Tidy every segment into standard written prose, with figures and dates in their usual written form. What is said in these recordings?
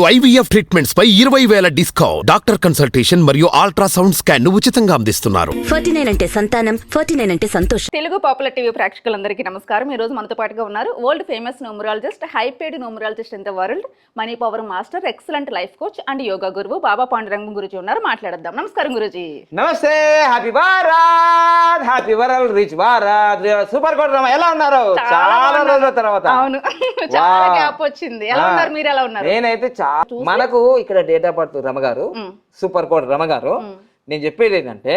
IVF treatments పై 20,000 discount. Doctor consultation మరియు ultrasound scan ను ఉచితంగా అందిస్తున్నారు. 49 అంటే సంతానం, 49 అంటే సంతోషం. తెలుగు పాపులర్ టీవీ ప్రేక్షకులందరికీ నమస్కారం. ఈ రోజు మనతో పాటుగా ఉన్నారు world famous numerologist, high paid numerologist in the world, money power master, excellent life coach and yoga గురువు బాబా పాండురంగం గురుజీ ఉన్నారు. మాట్లాడదాం. నమస్కారం గురుజీ. నమస్తే. Happy Bharat, happy world, rich Bharat. Super quote Rama, ఎలా ఉన్నారు? చాలా రోజుల తర్వాత. అవును, చాలా గ్యాప్ వచ్చింది. ఎలా ఉన్నారు? మీరు ఎలా ఉన్నారు? నేనైతే మనకు ఇక్కడ డేట్ ఆఫ్ బర్త్ రమగారు, సూపర్ కోట్ రమగారు. నేను చెప్పేది ఏంటంటే,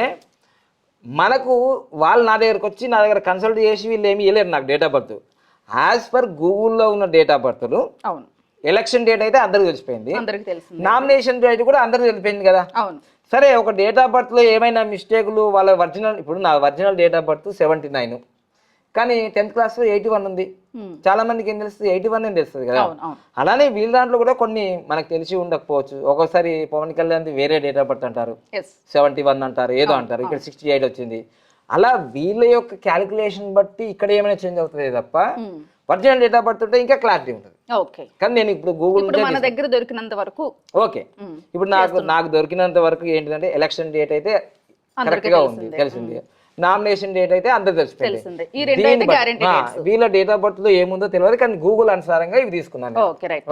మనకు వాళ్ళు నా దగ్గరకు వచ్చి నా దగ్గర కన్సల్ట్ చేసి వీళ్ళు ఏమి ఇవ్వలేరు నాకు date of birth. As per గూగుల్లో ఉన్న డేట్ ఆఫ్ బర్త్లు, అవును, ఎలక్షన్ డేట్ అయితే అందరికి తెలిసిపోయింది, నామినేషన్ డేట్ కూడా అందరికి తెలిసిపోయింది కదా. అవును, సరే, ఒక డేట్ ఆఫ్ బర్త్లో ఏమైనా మిస్టేకులు, వాళ్ళ ఒరిజినల్, ఇప్పుడు నా ఒరిజినల్ డేట్ ఆఫ్ బర్త్ 79, కానీ 10th క్లాస్లో 81 ఉంది. చాలా మందికి ఏం తెలుస్తుంది? 81 అని తెలుస్తుంది కదా. అలానే వీళ్ళ దాంట్లో కూడా కొన్ని మనకు తెలిసి ఉండకపోవచ్చు. ఒక్కోసారి పవన్ కళ్యాణ్ వేరే డేట్ ఆఫ్ బర్త్ అంటారు, 71 అంటారు, ఏదో అంటారు, ఇక్కడ 68 వచ్చింది. అలా వీళ్ళ యొక్క క్యాలిక్యులేషన్ బట్టి ఇక్కడ ఏమైనా చేంజ్ అవుతుంది తప్ప ఒరిజినల్ డేట్ ఆఫ్ బర్త్ ఉంటే ఇంకా క్లారిటీ ఉంటుంది. కానీ నేను ఇప్పుడు గూగుల్ మన దగ్గర దొరికినంత వరకు ఓకే, ఇప్పుడు నాకు దొరికినంత వరకు ఏంటిదంటే, ఎలక్షన్ డేట్ అయితే కరెక్ట్ గా ఉంది, తెలిసింది. నామినేషన్ డేట్ అయితే అందరు తెలిసిపోయింది. వీళ్ళ డేట్ ఆఫ్ బర్త్ లో ఏముందో తెలియదు, కానీ గూగుల్ అనుసారంగా ఇవి తీసుకున్నాను.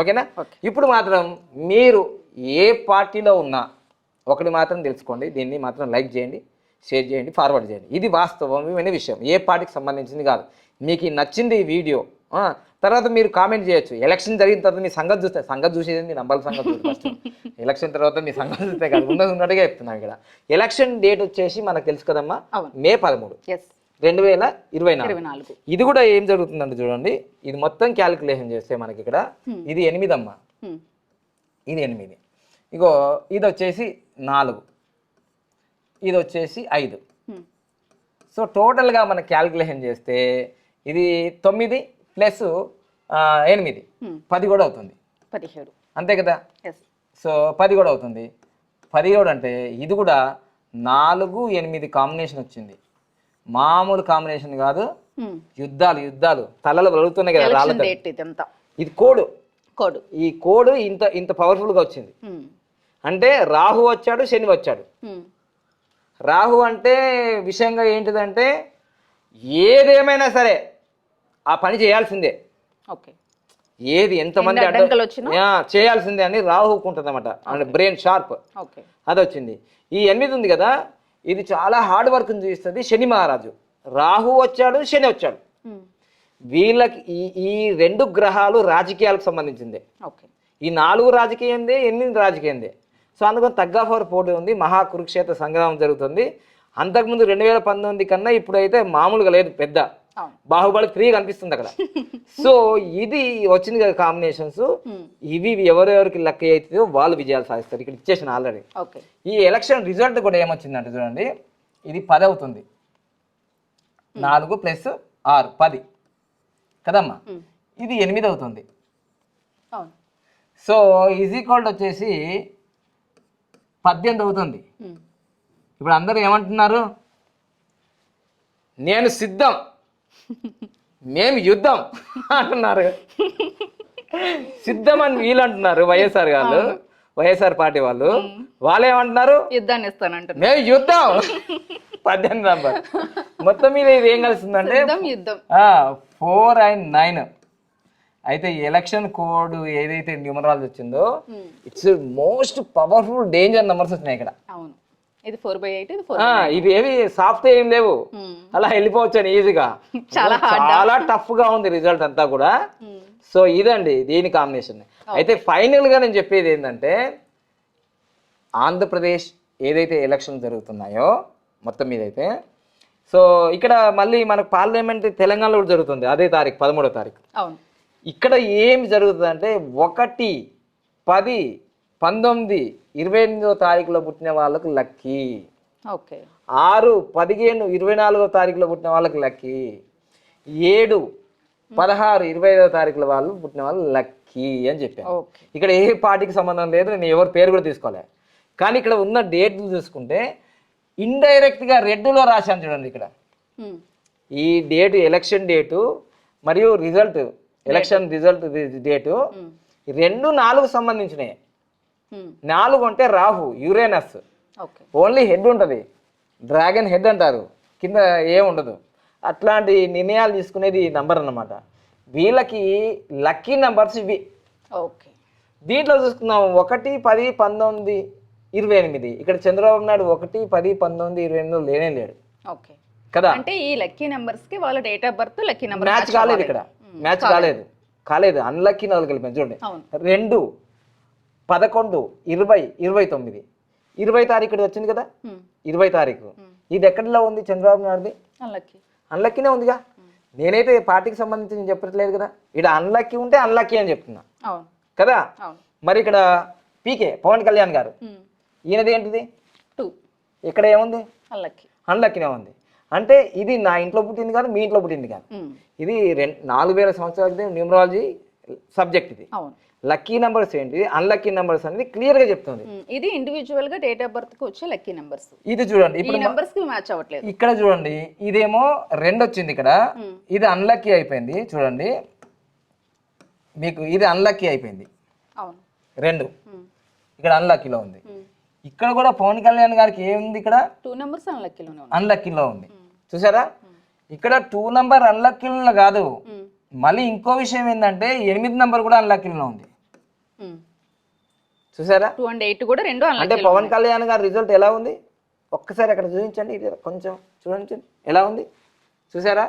ఓకేనా? ఇప్పుడు మాత్రం మీరు ఏ పార్టీలో ఉన్నా ఒకటి మాత్రం తెలుసుకోండి, దీన్ని మాత్రం లైక్ చేయండి, షేర్ చేయండి, ఫార్వర్డ్ చేయండి. ఇది వాస్తవమైన విషయం, ఏ పార్టీకి సంబంధించింది కాదు. మీకు నచ్చింది ఈ వీడియో, తర్వాత మీరు కామెంట్ చేయొచ్చు. ఎలక్షన్ జరిగిన తర్వాత మీ సంగతి చూస్తే, సంగతి చూసేది మీ నంబర్ సంగతి చూస్తే, ఎలక్షన్ తర్వాత మీ సంగతి చూస్తే కాదు, ఉన్నట్టుగా చెప్తున్నాం. ఇక్కడ ఎలక్షన్ డేట్ వచ్చేసి మనకు తెలుసు కదమ్మా, మే 13, 2024. ఇది కూడా ఏం జరుగుతుందంటే చూడండి, ఇది మొత్తం క్యాలిక్యులేషన్ చేస్తే మనకి ఇక్కడ ఇది 8 అమ్మా, ఇది 8, ఇగో ఇది వచ్చేసి 4, ఇది వచ్చేసి 5. సో టోటల్గా మనం క్యాలిక్యులేషన్ చేస్తే ఇది 9 ప్లస్ 8, 10 కూడా అవుతుంది, 17, అంతే కదా. సో 10 కూడా అవుతుంది. 17 అంటే ఇది కూడా 4, 8 కాంబినేషన్ వచ్చింది. మామూలు కాంబినేషన్ కాదు, యుద్ధాలు తలలు వెలుగుతున్నాయి కదా రాళ్ళతో. ఇది కోడ్. ఈ కోడ్ ఇంత పవర్ఫుల్ గా వచ్చింది. అంటే రాహు వచ్చాడు, శని వచ్చాడు. రాహు అంటే విషయంగా ఏంటిదంటే, ఏదేమైనా సరే ఆ పని చేయాల్సిందే, ఏది ఎంతమంది చేయాల్సిందే అని రాహుకుంటుంది అనమాట. అంటే బ్రెయిన్ షార్ప్, అది వచ్చింది. ఈ 8 ఉంది కదా, ఇది చాలా హార్డ్ వర్క్ చూపిస్తుంది. శని మహారాజు, రాహు వచ్చాడు, శని వచ్చాడు. వీళ్ళకి ఈ 2 గ్రహాలు రాజకీయాలకు సంబంధించిందే. ఈ 4 రాజకీయందే, 8 రాజకీయందే. సో అందుకని తగ్గ ఫోర్ పోటీ ఉంది, మహా కురుక్షేత్ర సంగ్రామం జరుగుతుంది. అంతకుముందు 2019 కన్నా ఇప్పుడైతే మామూలుగా లేదు, పెద్ద బాహుబలి 3 కనిపిస్తుంది అక్కడ. సో ఇది వచ్చింది కదా కాంబినేషన్స్, ఇవి ఎవరెవరికి లక్ అవుతుందో వాళ్ళు విజయాలు సాధిస్తారు. ఇక్కడ ఇచ్చేసిన ఆల్రెడీ. ఈ ఎలక్షన్ రిజల్ట్ కూడా ఏమొచ్చిందంటే చూడండి, ఇది 10 అవుతుంది, 4 + 6 10 కదమ్మా. ఇది 8 అవుతుంది. సో ఈజ్ ఈక్వల్ వచ్చేసి 18 అవుతుంది. ఇప్పుడు అందరూ ఏమంటున్నారు? నేను సిద్ధం, మేము యుద్ధం అంటున్నారు. సిద్ధం అని వీళ్ళు అంటున్నారు, వైఎస్ఆర్ పార్టీ వాళ్ళు. వాళ్ళు ఏమంటున్నారు? యుద్ధాన్ని ఇస్తానంటారు. మేము యుద్ధం 18 నంబర్. మొత్తం మీద ఇది ఏం కలుస్తుందంటే 4 and 9. అయితే ఎలక్షన్ కోడ్ ఏదైతే న్యూమరాలజీ వచ్చిందో, it's most powerful danger numbers వచ్చినాయి ఇక్కడ. ఇవి ఏవి సాఫ్ట్ ఏం లేవు, అలా వెళ్ళిపోవచ్చు అని ఈజీగా. చాలా టఫ్ గా ఉంది రిజల్ట్ అంతా కూడా. సో ఇదండి దీని కాంబినేషన్. అయితే ఫైనల్ గా నేను చెప్పేది ఏంటంటే, ఆంధ్రప్రదేశ్ ఏదైతే ఎలక్షన్ జరుగుతున్నాయో మొత్తం మీద అయితే, సో ఇక్కడ మళ్ళీ మనకు పార్లమెంట్ తెలంగాణలో కూడా జరుగుతుంది, అదే తారీఖు 13వ తారీఖు. ఇక్కడ ఏం జరుగుతుంది అంటే, 1, 10, 19, 28వ తారీఖులో పుట్టిన వాళ్ళకు లక్కీ. 6, 15, 24వ తారీఖులో పుట్టిన వాళ్ళకి లక్కీ. 7, 16, 25వ తారీఖుల వాళ్ళు పుట్టిన వాళ్ళు లక్కీ అని చెప్పాను. ఇక్కడ ఏ పార్టీకి సంబంధం లేదు, నేను ఎవరి పేరు కూడా తీసుకోలే. కానీ ఇక్కడ ఉన్న డేట్లు చూసుకుంటే ఇండైరెక్ట్ గా రెడ్లో రాశాను చూడండి. ఇక్కడ ఈ డేటు, ఎలక్షన్ డేటు మరియు ఎలక్షన్ రిజల్ట్ డేటు ఈ 2 4 సంబంధించినవి. 4 అంటే Rahu, Uranus. Okay. Only head ఉంటుంది, డ్రాగన్ హెడ్ అంటారు, కింద ఏముండదు. అట్లాంటి నిర్ణయాలు తీసుకునేది ఈ నంబర్ అన్నమాట. వీళ్ళకి లక్కీ నంబర్స్ ఇవి. ఓకే. దీంట్లో చూసుకుందాం 1, 10, 19, 28. ఇక్కడ చంద్రబాబు నాయుడు 1, 10, 19, 28 లేనే లేడు ఓకే కదా. అంటే ఈ లక్కీ నెంబర్స్ కి వాళ్ళ date of birth lucky number match కాలేదు, ఇక్కడ మ్యాచ్ కాలేదు. అన్లక్కీ 4 కలిపాను చూడండి. 2, 11, 20, 29. 20 తారీఖు వచ్చింది కదా, 20 తారీఖు. ఇది ఎక్కడిలో ఉంది చంద్రబాబు నాయుడుది? అన్లక్కీ. అన్లక్కీనే ఉందిగా. నేనైతే పార్టీకి సంబంధించి నేను చెప్పట్లేదు కదా. ఇక్కడ అన్లక్కీ ఉంటే అన్లక్కీ అని చెప్తున్నా కదా. మరి ఇక్కడ పీకే పవన్ కళ్యాణ్ గారు, ఈయనది ఏంటిది? 2. ఇక్కడ ఏముంది? అన్లక్కీ. అన్లక్కీనే ఉంది. అంటే ఇది నా ఇంట్లో పుట్టింది కాదు, మీ ఇంట్లో పుట్టింది కాదు. ఇది 4000 సంవత్సరాల క్రితం న్యూమరాలజీ సబ్జెక్ట్ ఇది. లక్కీ నెంబర్స్ ఏంటి, అన్లక్కీ నెంబర్స్ అనేది క్లియర్ గా చెప్తుంది. ఇది ఇండివిజువల్ గా డేట్ ఆఫ్ బర్త్ కి వచ్చే లక్కీ నెంబర్స్. ఇది చూడండి, ఇప్పుడు నెంబర్స్ కి మ్యాచ్ అవ్వట్లేదు. ఇక్కడ చూడండి, ఇదేమో 2 వచ్చింది ఇక్కడ, ఇది అన్లక్కీ అయిపోయింది. చూడండి మీకు ఇది అన్లక్కీ అయిపోయింది. 2 ఇక్కడ అన్లక్కీలో ఉంది. ఇక్కడ కూడా పవన్ కళ్యాణ్ గారికి ఏముంది? ఇక్కడ 2 నెంబర్స్ అన్లక్కీలోనే ఉంది. అన్లక్కీలో ఉంది చూసారా. ఇక్కడ 2 నంబర్ అన్లక్కీలో కాదు, మళ్ళీ ఇంకో విషయం ఏంటంటే 8 నంబర్ కూడా అన్లక్కీలో ఉంది చూసారా. 2 and 8 కూడా 2 అంటే అన్లక్కీ. పవన్ కళ్యాణ్ గారి రిజల్ట్ ఎలా ఉంది ఒక్కసారి అక్కడ చూపించండి, ఇది కొంచెం చూడండి ఎలా ఉంది చూసారా.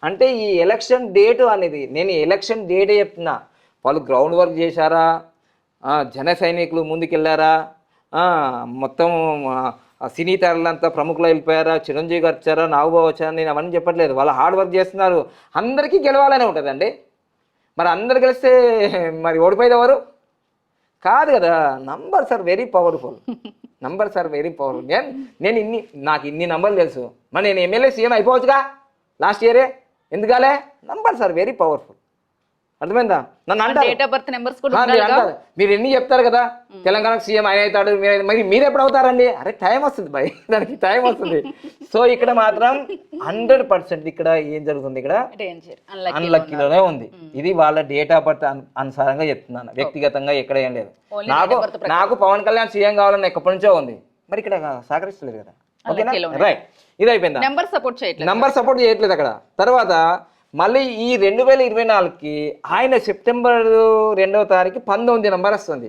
అంటే ఈ ఎలక్షన్ డేట్ అనేది, నేను ఎలక్షన్ డేటే చెప్తున్నా. వాళ్ళు గ్రౌండ్ వర్క్ చేశారా, జన సైనికులు ముందుకెళ్ళారా, మొత్తం సినీ తారలంతా ప్రముఖులు వెళ్ళిపోయారా, చిరంజీవి గారు వచ్చారా, నాగబాబు వచ్చారా, నేను అవన్నీ చెప్పట్లేదు. వాళ్ళు హార్డ్ వర్క్ చేస్తున్నారు. అందరికీ గెలవాలనే ఉంటుందండి. మరి అందరు గెలిస్తే మరి ఓడిపోయేది ఎవరు? కాదు కదా. Numbers are very powerful. Numbers are very powerful. నేను నాకు ఇన్ని నంబర్లు తెలుసు. మరి నేను ఎమ్మెల్యే సీఎం అయిపోవచ్చుగా లాస్ట్ ఇయరే, ఎందుకాలే? Numbers are very powerful. అర్థమైందా? నన్ను అంటారు మీరు ఎన్ని చెప్తారు కదా, తెలంగాణకు సీఎం ఆయన అవుతాడు, మీరు ఎప్పుడు అవుతారండి? అరే టైం వస్తుంది భయ్, దానికి టైం వస్తుంది. సో ఇక్కడ మాత్రం 100% ఇక్కడ ఏం జరుగుతుంది, ఇక్కడ అన్లక్కీలోనే ఉంది. ఇది వాళ్ళ డేట్ ఆఫ్ బర్త్ అనుసారంగా చెప్తున్నాను, వ్యక్తిగతంగా ఎక్కడ ఏం లేదు. నాకు పవన్ కళ్యాణ్ సీఎం కావాలని ఎప్పటి నుంచో ఉంది, మరి ఇక్కడ సహకరిస్తలేదు కదా. ఓకేనా, రైట్. ఇది అయిపోయిందా? నంబర్ సపోర్ట్ చేయట్లేదు అక్కడ. తర్వాత మళ్ళీ ఈ 2024కి ఆయన సెప్టెంబర్ 2వ తారీఖు 19 నంబర్ వస్తుంది.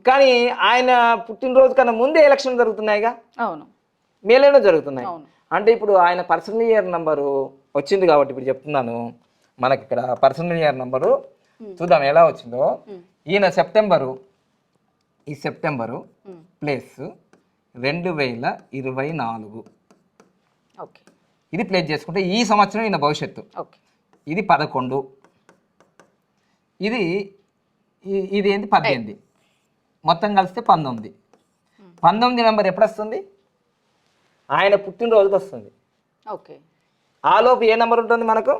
కానీ ఆయన పుట్టినరోజు కన్నా ముందే ఎలక్షన్ జరుగుతున్నాయిగా, మేలోనే జరుగుతున్నాయి. అంటే ఇప్పుడు ఆయన పర్సనల్ ఇయర్ నంబరు వచ్చింది కాబట్టి ఇప్పుడు చెప్తున్నాను. మనకి ఇక్కడ పర్సనల్ ఇయర్ నంబరు చూద్దాం ఎలా వచ్చిందో. ఈయన ఈ సెప్టెంబరు ప్లస్ 2024 ఇది ప్లేస్ చేసుకుంటే ఈ సంవత్సరం ఈయన భవిష్యత్తు. ఇది 11, ఇది ఏంటి 18, మొత్తం కలిస్తే 19. 19 నెంబర్ ఎప్పుడు వస్తుంది? ఆయన పుట్టినరోజుకి వస్తుంది. ఆలోపు ఏ నెంబర్ ఉంటుంది మనకు?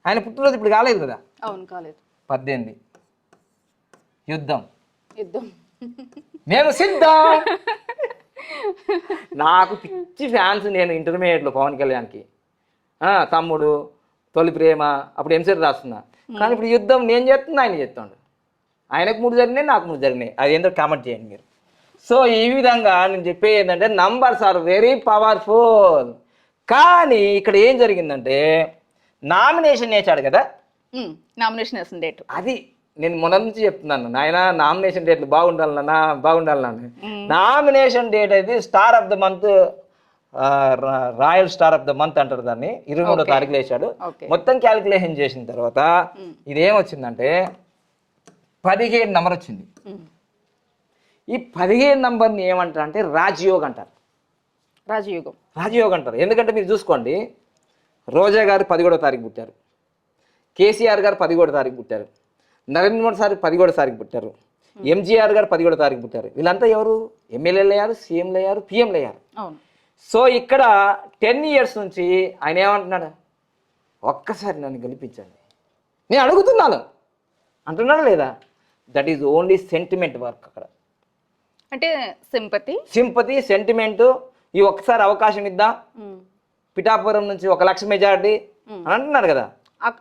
ఆయన పుట్టినరోజు ఇప్పుడు కాలేదు కదా. 18 యుద్ధం. మేము సిద్ధం. నాకు పిచ్చి ఫ్యాన్స్ నేను ఇంటర్మీడియట్లో పవన్ కళ్యాణ్కి. తమ్ముడు, తొలి ప్రేమ, అప్పుడు ఎంసెట్ రాస్తున్నా. కానీ ఇప్పుడు యుద్ధం నేను చేస్తున్నా, ఆయన చేస్తాడు. ఆయనకు 3 జరిగినాయి, నాకు 3 జరిగినాయి. అది ఏంటో కామెంట్ చేయండి మీరు. సో ఈ విధంగా నేను చెప్పేది ఏంటంటే నంబర్స్ ఆర్ వెరీ పవర్ఫుల్. కానీ ఇక్కడ ఏం జరిగిందంటే నామినేషన్ వేసాడు కదా, నామినేషన్ డేట్ అది నేను మొన్న నుంచి చెప్తున్నాను, నాయన నామినేషన్ డేట్లు బాగుండాలన్నా. నామినేషన్ డేట్ అయితే star of the month, royal star of the month అంటారు దాన్ని. 23వ తారీఖులో వేసాడు. మొత్తం క్యాలిక్యులేషన్ చేసిన తర్వాత ఇదేం వచ్చిందంటే 17 నెంబర్ వచ్చింది. ఈ 17 నెంబర్ని ఏమంటారు అంటే రాజయోగం అంటారు. రాజయోగం అంటారు. ఎందుకంటే మీరు చూసుకోండి, రోజా గారు 11వ తారీఖు పుట్టారు, కేసీఆర్ గారు 11వ తారీఖు పుట్టారు, నరేంద్ర మోడీ సార్ 11వ తారీఖు పుట్టారు, ఎంజీఆర్ గారు 11వ తారీఖు పుట్టారు. వీళ్ళంతా ఎవరు? ఎమ్మెల్యేలు అయ్యారు, సీఎంలు అయ్యారు, పిఎంలు అయ్యారు. సో ఇక్కడ 10 years నుంచి ఆయన ఏమంటున్నాడు? ఒక్కసారి నన్ను గెలిపించండి, నేను అడుగుతున్నాను అంటున్నాడు లేదా? That is only sentiment work. అక్కడ అంటే సింపతి సెంటిమెంట్. ఈ ఒక్కసారి అవకాశం ఇద్దాం, పిఠాపురం నుంచి 1 లక్ష మెజారిటీ అని అంటున్నాడు కదా.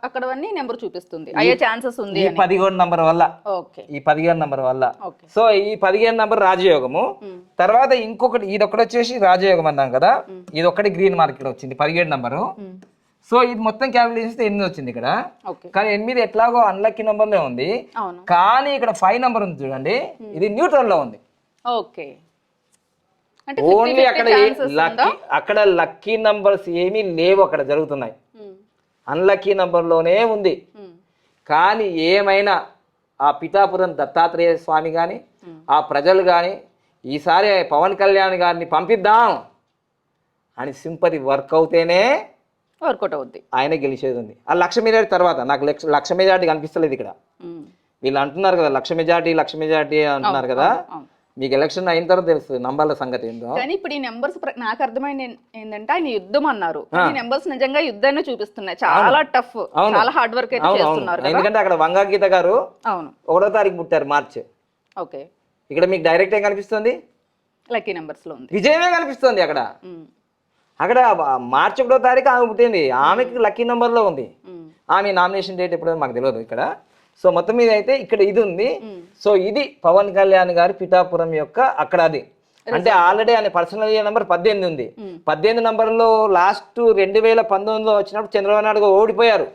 అక్కడవన్నీ నెంబర్ చూపిస్తుంది అయ్యే ఛాన్సెస్ ఉంది ఈ 17 నంబర్ వల్ల ఓకే ఈ 15 నంబర్ వల్ల ఓకే సో ఈ 15 నంబర్ రాజయోగము. తర్వాత ఇంకొకటి ఇది ఒకటి వచ్చేసి రాజయోగం అన్నాం కదా, ఇది ఒకటి గ్రీన్ మార్కెట్ వచ్చింది 17 నంబరు. సో ఇది మొత్తం క్యాలిక్యులేట్ చేస్తే 8 వచ్చింది ఇక్కడ. కానీ 8 ఎట్లాగో అన్లక్కీ నంబర్లో ఉంది. కానీ ఇక్కడ 5 నంబర్ ఉంది చూడండి, ఇది న్యూట్రల్ లో ఉంది. ఓకే ఓన్లీ అక్కడ లక్కీ నంబర్స్ ఏమీ లేవు, అక్కడ జరుగుతున్నాయి. అన్లక్కీ నంబర్లోనే ఉంది. కానీ ఏమైనా ఆ పిఠాపురం దత్తాత్రేయ స్వామి కానీ ఆ ప్రజలు కానీ ఈసారి పవన్ కళ్యాణ్ గారిని పంపిద్దాం అని సింపతి వర్క్ అవుతేనే వర్కౌట్ అవుద్ది, ఆయన గెలిచేది ఉంది. ఆ 1,00,000 మెజార్టీ తర్వాత నాకు 1,00,000 మెజార్టీ కనిపిస్తలేదు ఇక్కడ. వీళ్ళు అంటున్నారు కదా 1,00,000 మెజార్టీ అంటున్నారు కదా, మీకు ఎలక్షన్ అయిన తర్వాత తెలుస్తుంది నంబర్ల సంగతి ఏందో. కానీ ఇప్పుడు ఈ నెంబర్స్ నాకు అర్థమైంది ఏంటంటే ఆయన యుద్ధం అన్నారు, ఈ నెంబర్స్ నిజంగా యుద్ధాన్ని చూపిస్తున్నాయి. చాలా టఫ్, చాలా హార్డ్ వర్క్ అయితే చేస్తున్నారు. ఎందుకంటే అక్కడ వంగా గీత గారు 1వ తారీఖు పుట్టారు మార్చి. ఓకే, ఇక్కడ మీకు డైరెక్ట్ ఏం కనిపిస్తుంది? లక్కీ నెంబర్స్ లో ఉంది, విజయమే కనిపిస్తుంది. అక్కడ అక్కడ మార్చి 1వ తారీఖు ఆమె పుట్టింది, ఆమెకి లక్కీ నెంబర్ లో ఉంది. ఆమె నామినేషన్ డేట్ ఎప్పుడో మాకు తెలియదు ఇక్కడ. సో మొత్తం మీద అయితే ఇక్కడ ఇది ఉంది. సో ఇది పవన్ కళ్యాణ్ గారి పిఠాపురం యొక్క అక్కడ అది అంటే ఆల్రెడీ ఆయన పర్సనల్ నెంబర్ 18 ఉంది. 18 నంబర్లో లాస్ట్ 2019లో వచ్చినప్పుడు చంద్రబాబు నాయుడు గారు ఓడిపోయారు.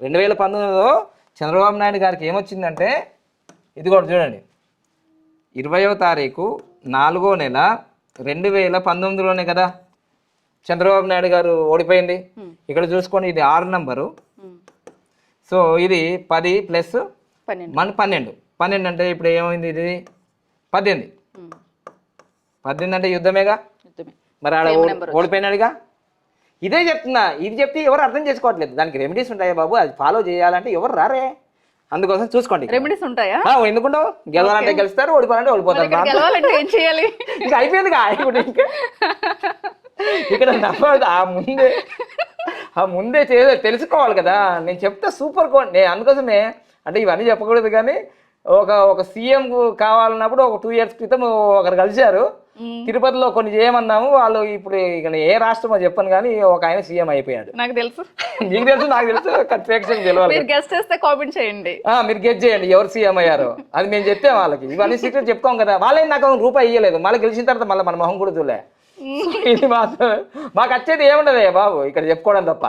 2019లో చంద్రబాబు నాయుడు గారికి ఏమొచ్చిందంటే ఇది కూడా చూడండి, 20వ తారీఖు 4వ నెల 2019లోనే కదా చంద్రబాబు నాయుడు గారు ఓడిపోయింది. ఇక్కడ చూసుకోండి, ఇది 6 నంబరు. సో ఇది 10 ప్లస్ 12 అంటే ఇప్పుడు ఏమైంది, ఇది 18 అంటే యుద్ధమేగా. మరి ఆడ ఓడిపోయినాడుగా. ఇదే చెప్తున్నా, ఇది చెప్తే ఎవరు అర్థం చేసుకోవట్లేదు. దానికి రెమెడీస్ ఉంటాయా బాబు, అది ఫాలో చేయాలంటే ఎవరు రారే. అందుకోసం చూసుకోండి, రెమెడీస్ ఉంటాయా. ఎందుకుంటావు, గెలవాలంటే గెలుస్తారు, ఓడిపోవాలంటే ఓడిపోతారు. ఇంకా అయిపోయిందిగా. ఇక్కడ ఆ ముందే తెలుసుకోవాలి కదా. నేను చెప్తే సూపర్ నేను అందుకోసమే అంటే ఇవన్నీ చెప్పకూడదు. కానీ ఒక సీఎం కావాలన్నప్పుడు ఒక 2 years క్రితం ఒకరు కలిశారు తిరుపతిలో, కొన్ని చేయమన్నాము. వాళ్ళు ఇప్పుడు ఇక ఏ రాష్ట్రమో చెప్పను కానీ ఒక ఆయన సీఎం అయిపోయాడు. నాకు తెలుసు, నీకు తెలుసు, నాకు తెలుసు, ప్రేక్షకులకు తెలియాలి. మీరు గెస్ట్ చేస్తే కామెంట్ చేయండి, మీరు గెస్ట్ చేయండి ఎవరు సీఎం అయ్యారో. అది మేము చెప్తే వాళ్ళకి ఇవన్నీ సీక్రెట్ చెప్పుకోం కదా. వాళ్ళే నాకు రూపాయి ఇయ్యలేదు, మళ్ళీ గెలిచిన తర్వాత మళ్ళీ మన మొహం కూడా చూలే. ఇది మాత్రం మాకు వచ్చేది ఏముండదే బాబు ఇక్కడ చెప్పుకోవడం తప్ప.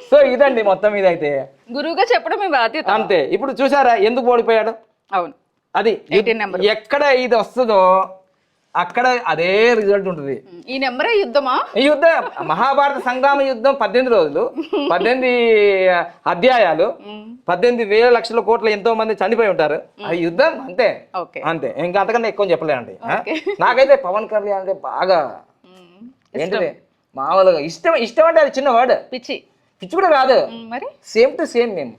సో ఇదండి మొత్తం మీద అయితే గురువుగా చెప్పడం మీ బాధ్యత అంతే. ఇప్పుడు చూసారా ఎందుకు ఓడిపోయాడు? అవును, అది ఎక్కడ ఇది వస్తుందో అక్కడ అదే రిజల్ట్ ఉంటుంది. ఈ నెంబరే యుద్ధమా? ఈ యుద్ధం మహాభారత సంగ్రామ యుద్ధం 18 రోజులు, 18 అధ్యాయాలు, 18,000 లక్షల కోట్ల ఎంతో మంది చనిపోయి ఉంటారు. అది యుద్ధం అంతే అంతే, ఇంకా అంతకన్నా ఎక్కువ చెప్పలేనండి. నాకైతే పవన్ కళ్యాణ్ అంటే బాగా ఏంటిది మామూలుగా ఇష్టం అంటే అది చిన్న వర్డ్, పిచ్చి కూడా కాదు, మరి సేమ్ టు సేమ్. మేము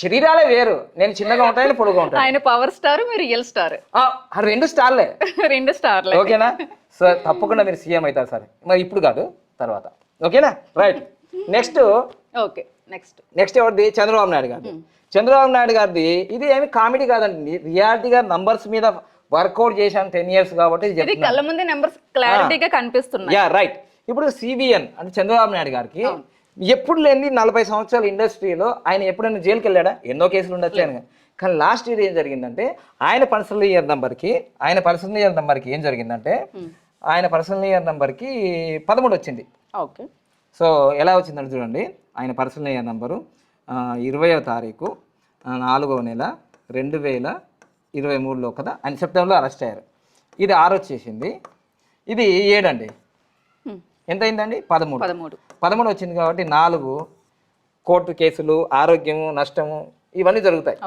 శరీరాలే వేరు, నేను చిన్నగా ఉంటాను, పొడుగా ఉంటాను. ఆయన పవర్ స్టార్, మీరు రియల్ స్టార్. 2 స్టార్లే, 2 స్టార్లే. ఓకేనా? సో తప్పకుండా మీరు సీఎం అవుతారు సార్, మరి ఇప్పుడు కాదు తర్వాత. ఓకేనా? రైట్. నెక్స్ట్ ఎవరిది? చంద్రబాబు నాయుడు గారిది. చంద్రబాబు నాయుడు గారిది ఇది ఏమి కామెడీ కాదండి, రియాలిటీగా నంబర్స్ మీద వర్కౌట్ చేశాను 10 years కాబట్టి కళ్ళ ముందే నంబర్స్ క్లారిటీగా కనిపిస్తున్నాయి. Yeah right. ఇప్పుడు సిబిఎన్ అంటే చంద్రబాబు నాయుడు గారికి ఎప్పుడు లేని 40 సంవత్సరాల ఇండస్ట్రీలో ఆయన ఎప్పుడైనా జైలుకి వెళ్ళాడా? ఎన్నో కేసులు ఉండొచ్చు ఆయన. కానీ లాస్ట్ ఇయర్ ఏం జరిగిందంటే ఆయన పర్సనల్ ఇయర్ నెంబర్కి ఏం జరిగిందంటే ఆయన పర్సనల్ ఇయర్ నెంబర్కి 13 వచ్చింది. ఓకే. సో ఎలా వచ్చిందంటే చూడండి, ఆయన పర్సనల్ ఇయర్ నెంబరు 20వ తారీఖు 4వ నెల 2023లో కదా, ఆయన సెప్టెంబర్లో అరెస్ట్ అయ్యారు. ఇది 6 వచ్చేసింది, ఇది 7 అండి. ఎంత అయిందండి? 13 వచ్చింది కాబట్టి 4 కోర్టు కేసులు, ఆరోగ్యము, నష్టము ఇవన్నీ జరుగుతాయి.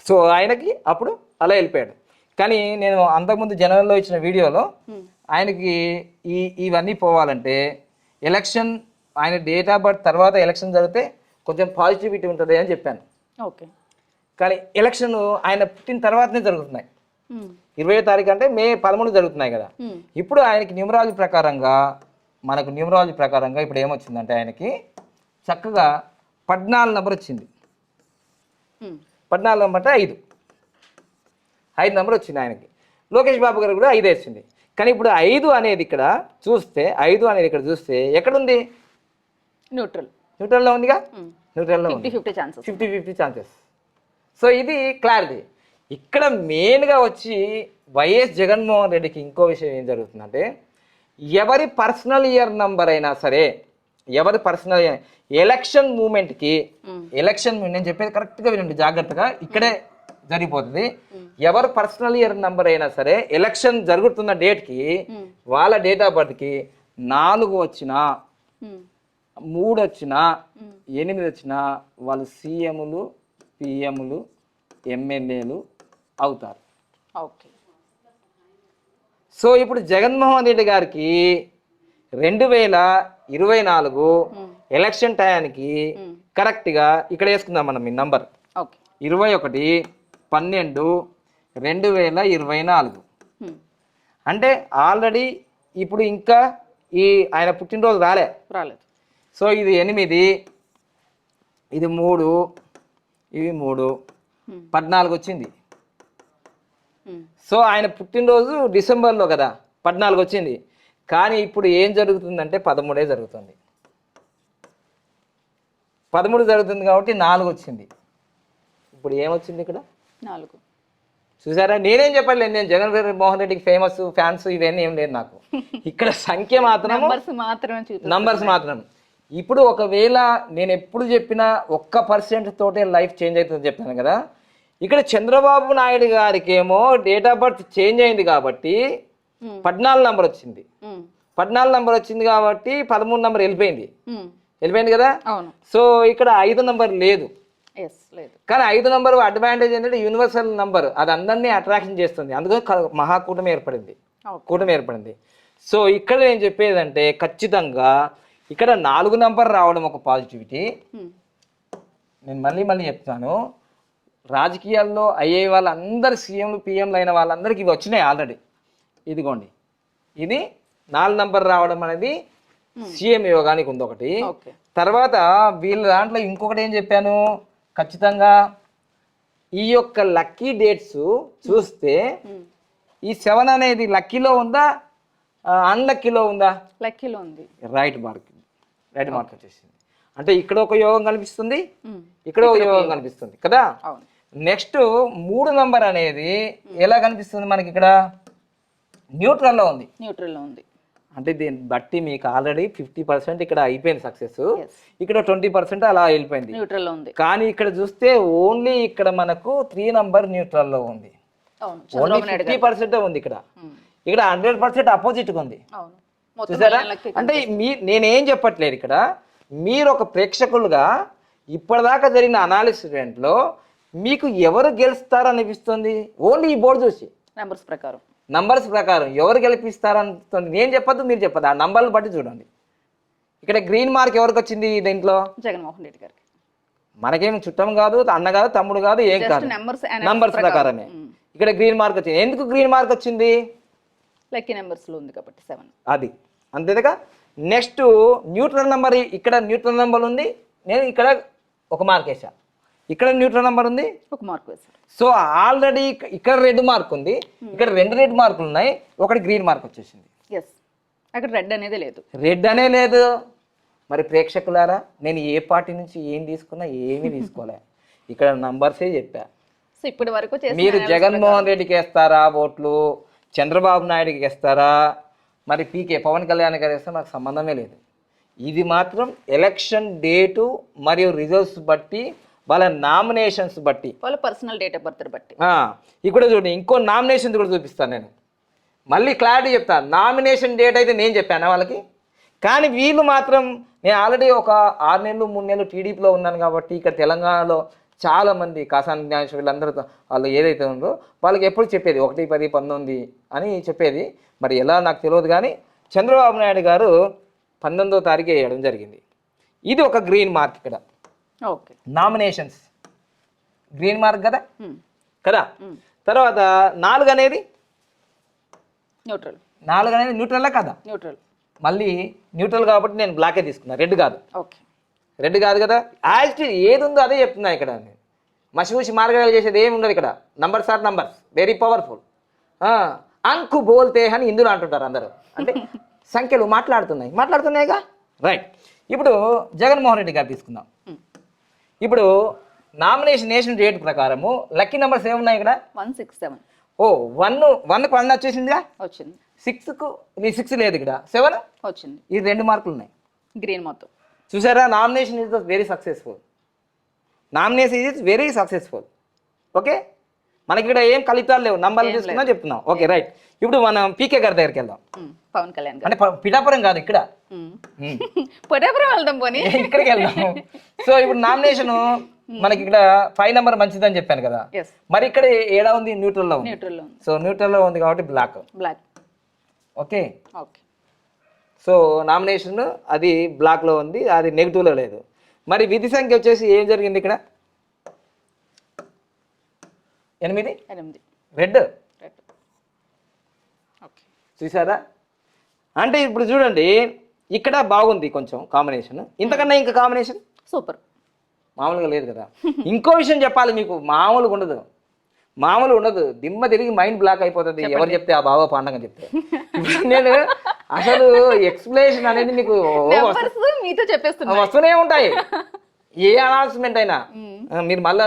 సో ఆయనకి అప్పుడు అలా వెళ్ళిపోయాడు. కానీ నేను అంతకుముందు జనవరిలో ఇచ్చిన వీడియోలో ఆయనకి ఇవన్నీ పోవాలంటే ఎలక్షన్, ఆయన డేట్ ఆఫ్ బర్త్ తర్వాత ఎలక్షన్ జరిగితే కొంచెం పాజిటివిటీ ఉంటుంది అని చెప్పాను. కానీ ఎలక్షన్ ఆయన పుట్టిన తర్వాతనే జరుగుతున్నాయి. 20వ తారీఖు అంటే మే 13 జరుగుతున్నాయి కదా. ఇప్పుడు ఆయనకి న్యూమరాలజీ ప్రకారంగా ఇప్పుడు ఏమొచ్చిందంటే ఆయనకి చక్కగా 14 నెంబర్ వచ్చింది. 14 నెంబర్ అంటే 5 నెంబర్ వచ్చింది ఆయనకి. లోకేష్ బాబు గారు కూడా 5 వచ్చింది. కానీ ఇప్పుడు 5 అనేది ఇక్కడ చూస్తే ఎక్కడుంది? న్యూట్రల్లో ఉందిగా, న్యూట్రల్లో ఉంది, 50-50 ఛాన్సెస్. 50-50 ఛాన్సెస్. సో ఇది క్లారిటీ. ఇక్కడ మెయిన్గా వచ్చి వైఎస్ జగన్మోహన్ రెడ్డికి ఇంకో విషయం ఏం జరుగుతుందంటే, ఎవరి పర్సనల్ ఇయర్ నంబర్ అయినా సరే, ఎవరి పర్సనల్ ఎలక్షన్ మూమెంట్కి, ఎలక్షన్ నేను చెప్పేది కరెక్ట్గా వినండి జాగ్రత్తగా, ఇక్కడే జరిగిపోతుంది. ఎవరు పర్సనల్ ఇయర్ నంబర్ అయినా సరే ఎలక్షన్ జరుగుతున్న డేట్కి వాళ్ళ డేట్ ఆఫ్ బర్త్కి 4 వచ్చినా 3 వచ్చినా 8 వచ్చినా వాళ్ళు సీఎంలు, పిఎంలు, ఎమ్మెల్యేలు అవుతారు. ఓకే. సో ఇప్పుడు జగన్మోహన్ రెడ్డి గారికి 2024 ఎలక్షన్ టయానికి కరెక్ట్గా ఇక్కడ వేసుకుందాం మనం ఈ నంబర్ 21/12/2024. అంటే ఆల్రెడీ ఇప్పుడు ఇంకా ఈ ఆయన పుట్టినరోజు రాలేదు. సో ఇది 8, ఇది 3, ఇవి 3, 14 వచ్చింది. సో ఆయన పుట్టినరోజు డిసెంబర్లో కదా, 14 వచ్చింది. కానీ ఇప్పుడు ఏం జరుగుతుందంటే 13 జరుగుతుంది. 13 జరుగుతుంది కాబట్టి 4 వచ్చింది. ఇప్పుడు ఏమొచ్చింది ఇక్కడ? 4. చూసారా, నేనేం చెప్పలేదు, నేను జగన్ మోహన్ రెడ్డికి ఫేమస్ ఫ్యాన్స్ ఇవన్నీ ఏం లేదు నాకు. ఇక్కడ సంఖ్య మాత్రం నంబర్స్ మాత్రం. ఇప్పుడు ఒకవేళ నేను ఎప్పుడు చెప్పినా 1% తోటే లైఫ్ చేంజ్ అవుతుంది చెప్పాను కదా. ఇక్కడ చంద్రబాబు నాయుడు గారికి ఏమో డేట్ ఆఫ్ బర్త్ చేంజ్ అయింది కాబట్టి 14 నంబర్ వచ్చింది. 14 నంబర్ వచ్చింది కాబట్టి 13 నంబర్ వెళ్ళిపోయింది కదా. సో ఇక్కడ 5 నంబర్ లేదు. కానీ 5 నంబర్ అడ్వాంటేజ్ ఏంటంటే యూనివర్సల్ నంబర్, అది అందరినీ అట్రాక్షన్ చేస్తుంది. అందుకని మహాకూటమి ఏర్పడింది. సో ఇక్కడ నేను చెప్పేదంటే ఖచ్చితంగా ఇక్కడ 4 నంబర్ రావడం ఒక పాజిటివిటీ. నేను మళ్ళీ చెప్తాను, రాజకీయాల్లో అయ్యే వాళ్ళందరూ సీఎంలు, పిఎంలు అయిన వాళ్ళందరికీ ఇవి వచ్చినాయి ఆల్రెడీ. ఇదిగోండి, ఇది 4 నంబర్ రావడం అనేది సీఎం యోగానికి ఉంది ఒకటి. తర్వాత వీళ్ళ దాంట్లో ఇంకొకటి ఏం చెప్పాను, ఖచ్చితంగా ఈ యొక్క లక్కీ డేట్స్ చూస్తే ఈ 7 అనేది లక్కీలో ఉందా, అన్లక్కీలో ఉందా? లక్కీలో ఉంది. రైట్ మార్క్ వచ్చేసింది. అంటే ఇక్కడ ఒక యోగం కనిపిస్తుంది, ఇక్కడ ఒక యోగం కనిపిస్తుంది కదా. నెక్స్ట్ 3 నంబర్ అనేది ఎలా కనిపిస్తుంది మనకి? ఇక్కడ న్యూట్రల్లో ఉంది. అంటే దీన్ని బట్టి మీకు ఆల్రెడీ 50% ఇక్కడ అయిపోయింది సక్సెస్, ఇక్కడ 20% అలా వెళ్ళిపోయింది, న్యూట్రల్లో ఉంది. కానీ ఇక్కడ చూస్తే ఓన్లీ ఇక్కడ మనకు 3 నంబర్ న్యూట్రల్లో ఉంది. ఓన్లీ 50% ఉంది. ఇక్కడ 100% అపోజిట్గా ఉంది. చూసారా? అంటే నేనేం చెప్పట్లేదు, ఇక్కడ మీరు ఒక ప్రేక్షకులుగా ఇప్పటిదాకా జరిగిన అనాలిసిస్లో మీకు ఎవరు గెలుస్తారు అనిపిస్తుంది? ఓన్లీ ఈ బోర్డు చూసి నంబర్స్ ప్రకారం ఎవరు గెలిపిస్తారనిపిస్తుంది. నేను చెప్పద్దు, మీరు చెప్పద్దు, ఆ నంబర్లు బట్టి చూడండి. ఇక్కడ గ్రీన్ మార్క్ ఎవరికి వచ్చింది దీంట్లో? జగన్మోహన్ రెడ్డి గారికి. మనకేం చుట్టం కాదు, అన్న కాదు, తమ్ముడు కాదు, ఏం కాదు, నంబర్స్ ప్రకారమే ఇక్కడ గ్రీన్ మార్క్ వచ్చింది. ఎందుకు గ్రీన్ మార్క్ వచ్చింది? లక్కీ నెంబర్స్ లో ఉంది కాబట్టి 7. అది అంతేగా. నెక్స్ట్ న్యూట్రల్ నెంబర్, ఇక్కడ న్యూట్రల్ నెంబర్ ఉంది, నేను ఇక్కడ ఒక మార్క్ వేసా, ఇక్కడ న్యూట్రల్ నెంబర్ ఉంది, ఒక మార్క్ వేసా. సో ఆల్రెడీ ఇక్కడ రెడ్ మార్క్ ఉంది, ఇక్కడ 2 రెడ్ మార్కులు ఉన్నాయి, ఒకటి గ్రీన్ మార్క్ వచ్చేసింది. అక్కడ రెడ్ అనేది లేదు. మరి ప్రేక్షకులారా, నేను ఏ పార్టీ నుంచి ఏం తీసుకున్నా ఏమీ తీసుకోలే, ఇక్కడ నంబర్సే చెప్పా. సో ఇప్పటి వరకు మీరు జగన్మోహన్ రెడ్డికి వేస్తారా ఓట్లు, చంద్రబాబు నాయుడుకి వేస్తారా, మరి పీకే పవన్ కళ్యాణ్ గారు వేస్తే నాకు సంబంధమే లేదు. ఇది మాత్రం ఎలక్షన్ డేటు మరియు రిజల్ట్స్ బట్టి, వాళ్ళ నామినేషన్స్ బట్టి, వాళ్ళ పర్సనల్ డేట్ ఆఫ్ బర్త్ బట్టి. ఇక్కడ చూడండి, ఇంకో నామినేషన్ కూడా చూపిస్తాను నేను, మళ్ళీ క్లారిటీ చెప్తాను. నామినేషన్ డేట్ అయితే నేను చెప్పాను వాళ్ళకి, కానీ వీళ్ళు మాత్రం, నేను ఆల్రెడీ ఒక 6 నెలలు 3 నెలలు టీడీపీలో ఉన్నాను కాబట్టి ఇక్కడ తెలంగాణలో చాలామంది కాసాని జ్ఞానేశ్వర వీళ్ళందరూ వాళ్ళు ఏదైతే ఉందో వాళ్ళకి ఎప్పుడు చెప్పేది 1, 10, 19 అని చెప్పేది. మరి ఎలా నాకు తెలియదు, కానీ చంద్రబాబు నాయుడు గారు 19వ తారీఖు వేయడం జరిగింది. ఇది ఒక గ్రీన్ మార్క్ ఇక్కడ. నామినేషన్స్ గ్రీన్ మార్క్ కదా. తర్వాత 4 అనేది న్యూట్రల్ కదా. మళ్ళీ న్యూట్రల్ కాబట్టి నేను బ్లాకే తీసుకున్నా, రెడ్ కాదు కదా. యాజ్ ఏది ఉందో అదే చెప్తున్నా. ఇక్కడ మసిమూసి మార్గాలు చేసేది ఏమి ఉండదు. ఇక్కడ numbers are numbers, very powerful. అంకు బోల్తే అని ఇందులో అంటుంటారు అందరూ, అంటే సంఖ్యలు మాట్లాడుతున్నాయిగా. రైట్. ఇప్పుడు జగన్మోహన్ రెడ్డి గారు తీసుకుందాం. ఇప్పుడు నామినేషన్ డేట్ ప్రకారము లక్కీ నెంబర్స్ ఏమున్నాయి ఇక్కడ? 167 ఓ 1కు 1 వచ్చేసిందిగా, వచ్చింది. 6కు నీ 6 లేదు, ఇక్కడ 7 వచ్చింది. ఈ 2 మార్కులు ఉన్నాయి. గ్రీన్ మొత్తం చూసారా, nomination is very successful. Nomination is very successful. Okay, మనకి ఇక్కడ ఏం కలితాలు లేవు, నంబర్లు తీసుకున్నా చెప్తున్నాం. Okay right. ఇప్పుడు మనం పీకే గారి దగ్గరికి వెళ్దాం. పవన్ కళ్యాణ్ అంటే పిఠాపురం కాదు, ఇక్కడ పొటాపురం వెళ్దాం పోనీ, ఇక్కడికి వెళ్దాం. సో ఇప్పుడు నామినేషన్ మనకి ఇక్కడ 5 నెంబర్ మంచిదని చెప్పాను కదా, మరి ఇక్కడ ఏడా ఉంది? న్యూట్రల్లో ఉంది. సో న్యూట్రల్లో ఉంది కాబట్టి black. Okay okay. So nomination అది బ్లాక్లో ఉంది, అది నెగిటివ్లో లేదు. మరి విధి సంఖ్య వచ్చేసి ఏం జరిగింది ఇక్కడ? 8 రెడ్. చూసారా, అంటే ఇప్పుడు చూడండి ఇక్కడ బాగుంది కొంచెం కాంబినేషన్, ఇంతకన్నా ఇంకా కాంబినేషన్ సూపర్, మామూలుగా లేదు కదా. ఇంకో విషయం చెప్పాలి మీకు, మామూలుగా ఉండదు, దిమ్మ తిరిగి మైండ్ బ్లాక్ అయిపోతుంది ఎవరు చెప్తే ఆ బాబా పాండగని చెప్తే. నేను అసలు ఎక్స్ప్లెనేషన్ అనేది మీకు మీతో చెప్పేస్తున్నా వస్తూనే ఉంటాయి, ఏ అనౌన్స్మెంట్ అయినా. మీరు మళ్ళీ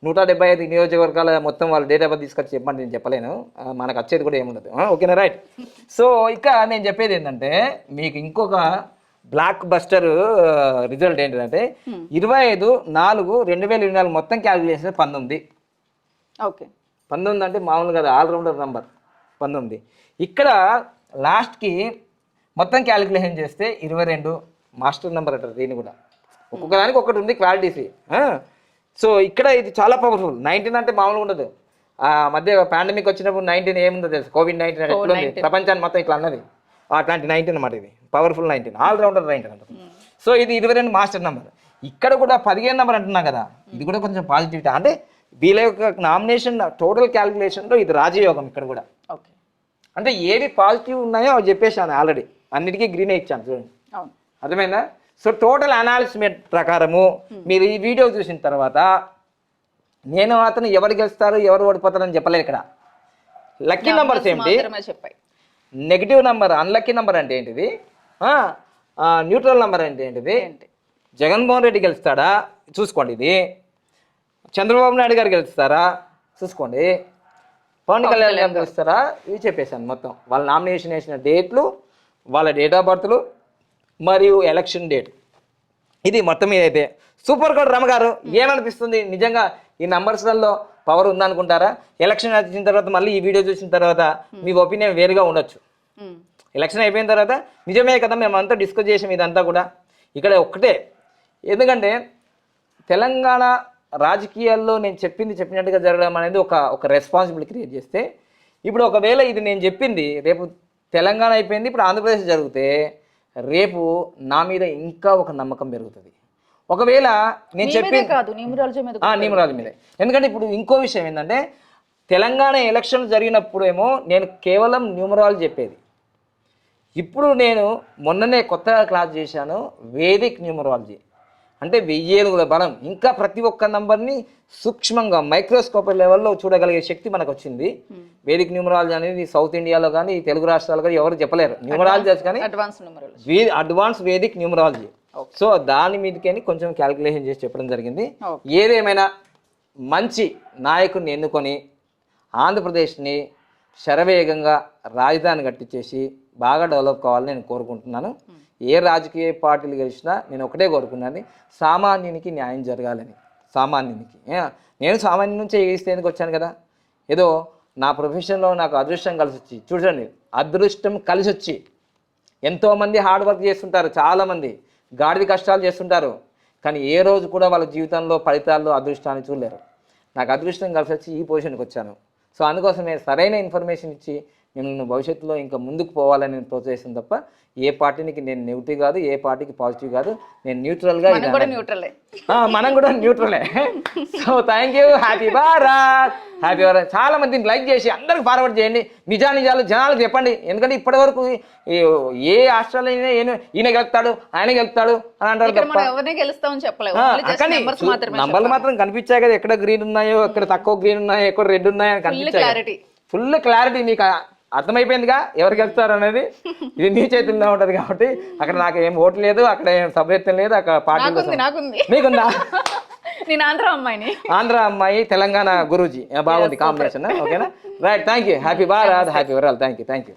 175 నియోజకవర్గాల మొత్తం వాళ్ళ డేట్ ఆఫ్ బర్త్ తీసుకొచ్చి చెప్పండి, నేను చెప్పలేను, మనకు వచ్చేది కూడా ఏముండదు. ఓకేనా, రైట్. సో ఇక నేను చెప్పేది ఏంటంటే మీకు ఇంకొక బ్లాక్ బస్టర్ రిజల్ట్ ఏంటంటే 25/4/2024 మొత్తం క్యాలిక్యులేషన్ 19. ఓకే, 19 అంటే మామూలు కదా, ఆల్రౌండర్ నంబర్ 19. ఇక్కడ లాస్ట్కి మొత్తం క్యాలిక్యులేషన్ చేస్తే 22 మాస్టర్ నెంబర్ అంటారు దీన్ని కూడా. ఒక్కొక్క దానికి ఒకటి ఉంది క్వాలిటీస్. సో ఇక్కడ ఇది చాలా పవర్ఫుల్. 19 అంటే మామూలుగా ఉండదు. ఆ మధ్య పాండమిక్ వచ్చినప్పుడు 19 ఏముందో తెలుసు, కోవిడ్-19 ఎట్లుంది, ప్రపంచాన్ని మొత్తం ఇట్లా అన్నది, అట్లాంటి 19 అనమాట. ఇది పవర్ఫుల్ 19, ఆల్రౌండర్ 19 అంటారు. సో ఇది 22 మాస్టర్ నెంబర్. ఇక్కడ కూడా 15 నెంబర్ అంటున్నాం కదా, ఇది కూడా కొంచెం పాజిటివిటీ. అంటే వీళ్ళ యొక్క నామినేషన్ టోటల్ క్యాలిక్యులేషన్లో ఇది రాజయోగం ఇక్కడ కూడా. ఓకే, అంటే ఏవి పాజిటివ్ ఉన్నాయో అవి చెప్పేసాను ఆల్రెడీ, అన్నిటికీ గ్రీనే ఇచ్చాను చూడండి, అర్థమైందా? సో టోటల్ అనాలిసిమెంట్ ప్రకారము మీరు ఈ వీడియో చూసిన తర్వాత నేను అతను ఎవరు గెలుస్తారు ఎవరు ఓడిపోతారని చెప్పలేదు. ఇక్కడ లక్కీ నెంబర్స్ ఏంటి, నెగిటివ్ నెంబర్, అన్లక్కీ నెంబర్ అంటే ఏంటిది, న్యూట్రల్ నెంబర్ అంటే ఏంటిది, జగన్మోహన్ రెడ్డి గెలుస్తాడా చూసుకోండి, ఇది చంద్రబాబు నాయుడు గారు గెలుస్తారా చూసుకోండి, పవన్ కళ్యాణ్ గారు గెలుస్తారా, ఇవి చెప్పేశాను మొత్తం. వాళ్ళ నామినేషన్ వేసిన డేట్లు, వాళ్ళ డేట్ ఆఫ్ బర్త్లు మరియు ఎలక్షన్ డేట్, ఇది మొత్తం మీద అయితే సూపర్ కోడ్. రమ గారు ఏమనిపిస్తుంది నిజంగా ఈ నంబర్స్లలో పవర్ ఉందనుకుంటారా? ఎలక్షన్ వచ్చిన తర్వాత మళ్ళీ ఈ వీడియో చూసిన తర్వాత మీ ఒపీనియన్ వేరుగా ఉండొచ్చు. ఎలక్షన్ అయిపోయిన తర్వాత నిజమే కదా మేమంతా డిస్కస్ చేసాం ఇదంతా కూడా. ఇక్కడ ఒక్కటే, ఎందుకంటే తెలంగాణ రాజకీయాల్లో నేను చెప్పినట్టుగా జరగడం అనేది ఒక రెస్పాన్సిబిలిటీ క్రియేట్ చేస్తే, ఇప్పుడు ఒకవేళ ఇది నేను చెప్పింది రేపు తెలంగాణ అయిపోయింది, ఇప్పుడు ఆంధ్రప్రదేశ్ జరిగితే రేపు నా మీద ఇంకా ఒక నమ్మకం పెరుగుతుంది. ఒకవేళ నేను న్యూమరాలజీ మీద, ఎందుకంటే ఇప్పుడు ఇంకో విషయం ఏంటంటే తెలంగాణ ఎలక్షన్ జరిగినప్పుడు ఏమో నేను కేవలం న్యూమరాలజీ చెప్పేది, ఇప్పుడు నేను మొన్ననే కొత్తగా క్లాస్ చేశాను వేదిక్ న్యూమరాలజీ. అంటే 1000 ఏనుగుల బలం, ఇంకా ప్రతి ఒక్క నంబర్ని సూక్ష్మంగా మైక్రోస్కోప్ లెవెల్లో చూడగలిగే శక్తి మనకు వచ్చింది. వేదిక్ న్యూమరాలజీ అనేది సౌత్ ఇండియాలో కానీ తెలుగు రాష్ట్రాలు కానీ ఎవరు చెప్పలేరు. న్యూమరాలజీ కానీ అడ్వాన్స్ వేదిక్ న్యూమరాలజీ. సో దాని మీదకని కొంచెం క్యాలిక్యులేషన్ చేసి చెప్పడం జరిగింది. ఏదేమైనా మంచి నాయకుడిని ఎన్నుకొని ఆంధ్రప్రదేశ్ని శరవేగంగా రాజధాని కట్టించేసి బాగా డెవలప్ కావాలని నేను కోరుకుంటున్నాను. ఏ రాజకీయ పార్టీలు గెలిచినా నేను ఒకటే కోరుకున్నాను, సామాన్యునికి న్యాయం జరగాలని. సామాన్యునికి నేను సామాన్యం నుంచే ఎగిస్తేందుకు వచ్చాను కదా, ఏదో నా ప్రొఫెషన్లో నాకు అదృష్టం కలిసి వచ్చి, చూడండి అదృష్టం కలిసి వచ్చి ఎంతోమంది హార్డ్ వర్క్ చేస్తుంటారు, చాలామంది గాడిద కష్టాలు చేస్తుంటారు, కానీ ఏ రోజు కూడా వాళ్ళ జీవితంలో ఫలితాల్లో అదృష్టాన్ని చూడలేరు. నాకు అదృష్టం కలిసి వచ్చి ఈ పొజిషన్కి వచ్చాను. సో అందుకోసమే సరైన ఇన్ఫర్మేషన్ ఇచ్చి నేను భవిష్యత్తులో ఇంకా ముందుకు పోవాలని నేను ప్రోత్సహిస్తాను తప్ప ఏ పార్టీకి నేను నెగిటివ్ కాదు, ఏ పార్టీకి పాజిటివ్ కాదు, నేను న్యూట్రల్గా. మనం కూడా న్యూట్రలే. So thank you, happy Bharat, happy Bharat. చాలా మందిని లైక్ చేసి అందరికి ఫార్వర్డ్ చేయండి, నిజాలు జనాలకు చెప్పండి. ఎందుకంటే ఇప్పటి వరకు ఏ రాష్ట్రాలైనా ఈయన గెలుస్తాడు ఆయన గెలుస్తాడు అని అంటారు తప్ప కానీ నంబర్లు మాత్రం కనిపించాయి కదా, ఎక్కడ గ్రీన్ ఉన్నాయో, ఎక్కడ తక్కువ గ్రీన్ ఉన్నాయో, ఎక్కడ రెడ్ ఉన్నాయో అని కనిపించాయి. ఫుల్ క్లారిటీ మీకు అర్థమైపోయిందిగా ఎవరు గెలుస్తారు అనేది. ఇది నీ చేతుల్లో ఉంటది కాబట్టి అక్కడ నాకు ఏం ఓటు లేదు, అక్కడ ఏం సభ్యత్వం లేదు, అక్కడ పార్టీ నాకుంది మీకుందా? నేను ఆంధ్ర అమ్మాయిని. ఆంధ్ర అమ్మాయి తెలంగాణ గురూజీ బాగుంది కాంబినేషన్. ఓకేనా, right, thank you. Happy Bharat, happy world. Thank you.